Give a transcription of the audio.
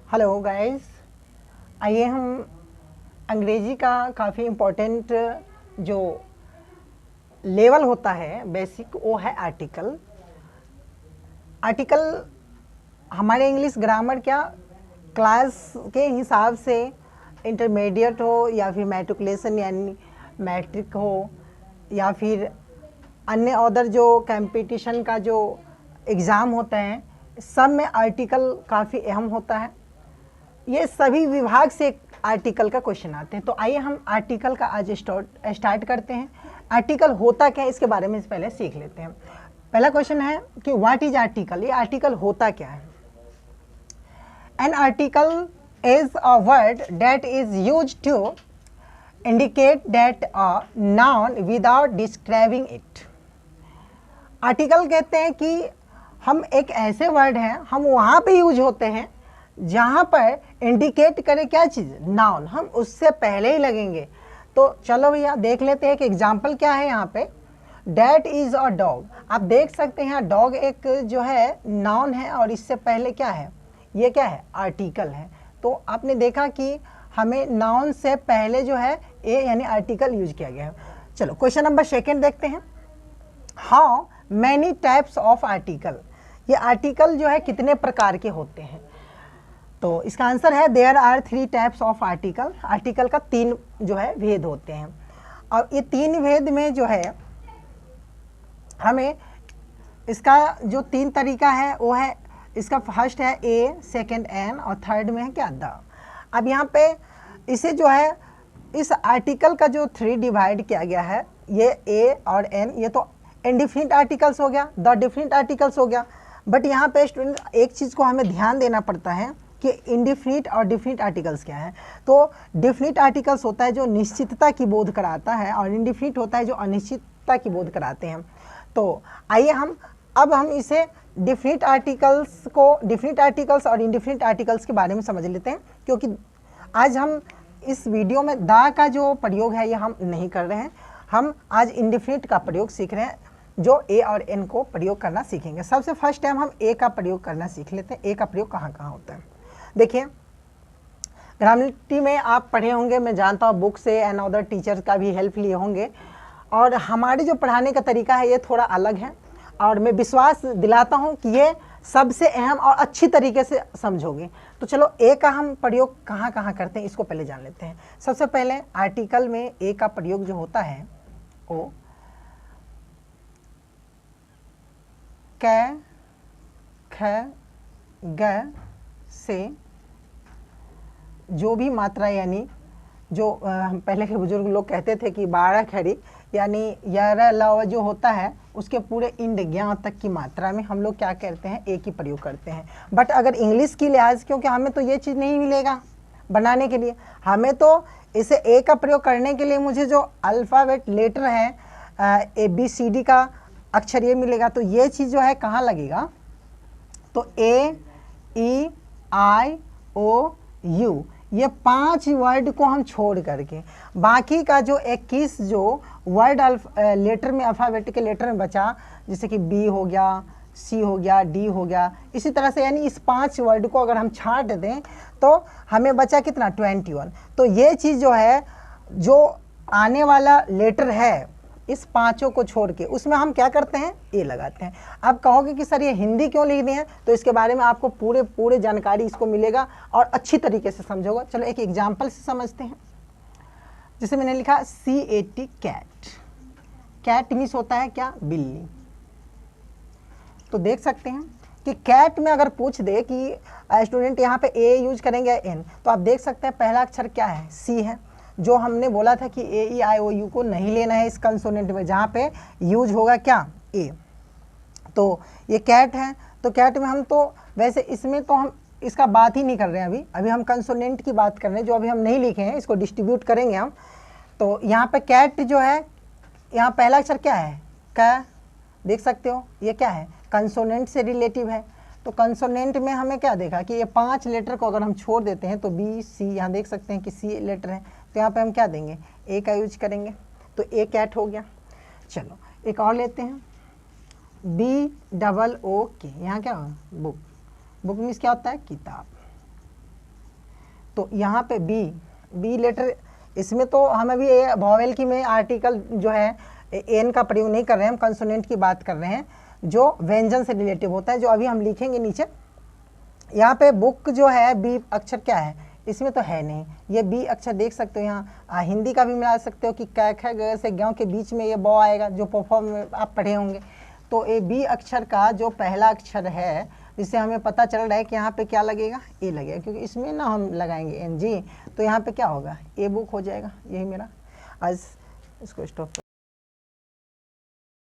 Hello guys, आइए हम अंग्रेजी का काफ़ी इम्पोर्टेंट जो लेवल होता है बेसिक, वो है आर्टिकल। आर्टिकल हमारे इंग्लिश ग्रामर क्या क्लास के हिसाब से इंटरमीडिएट हो या फिर मैट्रिकुलेशन यानी मैट्रिक हो या फिर अन्य अदर जो कंपटीशन का जो एग्ज़ाम होता है, सब में आर्टिकल काफ़ी अहम होता है। ये सभी विभाग से आर्टिकल का क्वेश्चन आते हैं। तो आइए हम आर्टिकल का आज स्टार्ट करते हैं। आर्टिकल होता क्या है इसके बारे में पहले सीख लेते हैं। पहला क्वेश्चन है कि व्हाट इज आर्टिकल, ये आर्टिकल होता क्या है। An article is a word that is used to indicate that a noun without describing it. Article कहते हैं कि हम एक ऐसे वर्ड हैं, हम वहाँ पे यूज होते हैं जहाँ पर इंडिकेट करे क्या चीज़, नाउन, हम उससे पहले ही लगेंगे। तो चलो भैया देख लेते हैं कि एग्जाम्पल क्या है यहाँ पे। डैट इज़ अ डॉग, आप देख सकते हैं डॉग एक जो है नाउन है और इससे पहले क्या है, ये क्या है, आर्टिकल है। तो आपने देखा कि हमें नाउन से पहले जो है ए यानी आर्टिकल यूज किया गया है। चलो क्वेश्चन नंबर सेकेंड देखते हैं। How many types of article, ये आर्टिकल जो है कितने प्रकार के होते हैं। तो इसका आंसर है there are 3 types of article. Article का 3 जो है भेद होते हैं और ये 3 भेद में जो है हमें इसका जो 3 तरीका है वो है, इसका फर्स्ट है ए, सेकंड एन और थर्ड में है क्या, द। अब यहाँ पे इसे जो है इस आर्टिकल का जो 3 डिवाइड किया गया है, ये ए और एन, ये तो इंडिफिनिट आर्टिकल्स हो गया, द डिफिनिट आर्टिकल्स हो गया। बट यहाँ पे स्टूडेंट एक चीज़ को हमें ध्यान देना पड़ता है कि इंडिफिनिट और डिफिनिट आर्टिकल्स क्या है। तो डिफिनिट आर्टिकल्स होता है जो निश्चितता की बोध कराता है और इंडिफिनिट होता है जो अनिश्चितता की बोध कराते हैं। तो आइए अब हम इसे डिफिनिट आर्टिकल्स और इंडिफिनिट आर्टिकल्स के बारे में समझ लेते हैं, क्योंकि आज हम इस वीडियो में द का जो प्रयोग है ये हम नहीं कर रहे हैं। हम आज इंडिफिनिट का प्रयोग सीख रहे हैं, जो ए और एन को प्रयोग करना सीखेंगे। सबसे फर्स्ट टाइम हम ए का प्रयोग करना सीख लेते हैं। ए का प्रयोग कहाँ कहाँ होता है देखिए, ग्रामरिटी में आप पढ़े होंगे, मैं जानता हूँ बुक से एंड अदर टीचर्स का भी हेल्प लिए होंगे, और हमारे जो पढ़ाने का तरीका है ये थोड़ा अलग है और मैं विश्वास दिलाता हूँ कि ये सबसे अहम और अच्छी तरीके से समझोगे। तो चलो ए का हम प्रयोग कहाँ कहाँ करते हैं इसको पहले जान लेते हैं। सबसे पहले आर्टिकल में ए का प्रयोग जो होता है वो क, ख, ग से जो भी मात्रा, यानी जो हम पहले के बुजुर्ग लोग कहते थे कि 12 खड़ी यानी यार लव जो होता है उसके पूरे इंड ज्ञ तक की मात्रा में हम लोग क्या करते हैं, ए की प्रयोग करते हैं। बट अगर इंग्लिश की लिहाज, क्योंकि हमें तो ये चीज़ नहीं मिलेगा बनाने के लिए, हमें तो इसे ए का प्रयोग करने के लिए मुझे जो अल्फ़ाबेट लेटर है ABCD का अक्षर ये मिलेगा। तो ये चीज़ जो है कहाँ लगेगा, तो AEIOU ये 5 वर्ड को हम छोड़ करके बाकी का जो 21 जो वर्ड लेटर में अल्फ़ाबेट के लेटर में बचा, जैसे कि B हो गया, C हो गया, D हो गया, इसी तरह से यानी इस 5 वर्ड को अगर हम छांट दें तो हमें बचा कितना, 21। तो ये चीज़ जो है, जो आने वाला लेटर है इस 5 को छोड़ के उसमें हम क्या करते हैं, ए लगाते हैं। आप कहोगे कि सर ये हिंदी क्यों लिख दिए हैं, तो इसके बारे में आपको पूरे जानकारी इसको मिलेगा और अच्छी तरीके से समझोगे। चलो एक एग्जांपल से समझते हैं। जैसे मैंने लिखा CAT, कैट। कैट मीन्स होता है क्या, बिल्ली। तो देख सकते हैं कि कैट में अगर पूछ दे कि स्टूडेंट यहाँ पे ए यूज करेंगे या एन, तो आप देख सकते हैं पहला अक्षर क्या है, सी है। जो हमने बोला था कि AEIOU को नहीं लेना है इस कंसोनेंट में, जहाँ पे यूज होगा क्या, ए। तो ये कैट है, तो कैट में हम तो वैसे इसमें तो हम इसका बात ही नहीं कर रहे हैं, अभी हम कंसोनेंट की बात कर रहे हैं, जो अभी हम नहीं लिखे हैं, इसको डिस्ट्रीब्यूट करेंगे हम। तो यहाँ पे कैट जो है, यहाँ पहला अक्षर क्या है, क, देख सकते हो ये क्या है, कंसोनेंट से रिलेटिव है। तो कंसोनेंट में हमें क्या देखा कि ये 5 लेटर को अगर हम छोड़ देते हैं तो B, C, यहाँ देख सकते हैं कि C लेटर है, तो यहाँ पे हम क्या देंगे, ए का यूज करेंगे। तो ए कैट हो गया। चलो एक और लेते हैं, BOOK, यहाँ क्या होगा, बुक। बुक मीन्स क्या होता है, किताब। तो यहाँ पे बी लेटर, इसमें तो हम अभी वॉवेल की में आर्टिकल जो है एन का प्रयोग नहीं कर रहे हैं, हम कंसोनेंट की बात कर रहे हैं जो व्यंजन से रिलेटिव होता है, जो अभी हम लिखेंगे नीचे। यहाँ पे बुक जो है बी अक्षर क्या है, इसमें तो है नहीं, ये बी अक्षर देख सकते हो। यहाँ हिंदी का भी मिला सकते हो कि क ख ग से गाँव के बीच में ये बॉ आएगा, जो परफॉर्म आप पढ़े होंगे। तो ये बी अक्षर का जो पहला अक्षर है, जिससे हमें पता चल रहा है कि यहाँ पे क्या लगेगा, ए लगेगा, क्योंकि इसमें ना हम लगाएंगे एन जी, तो यहाँ पे क्या होगा, ए बुक हो जाएगा। यही मेरा आज इसको स्टॉप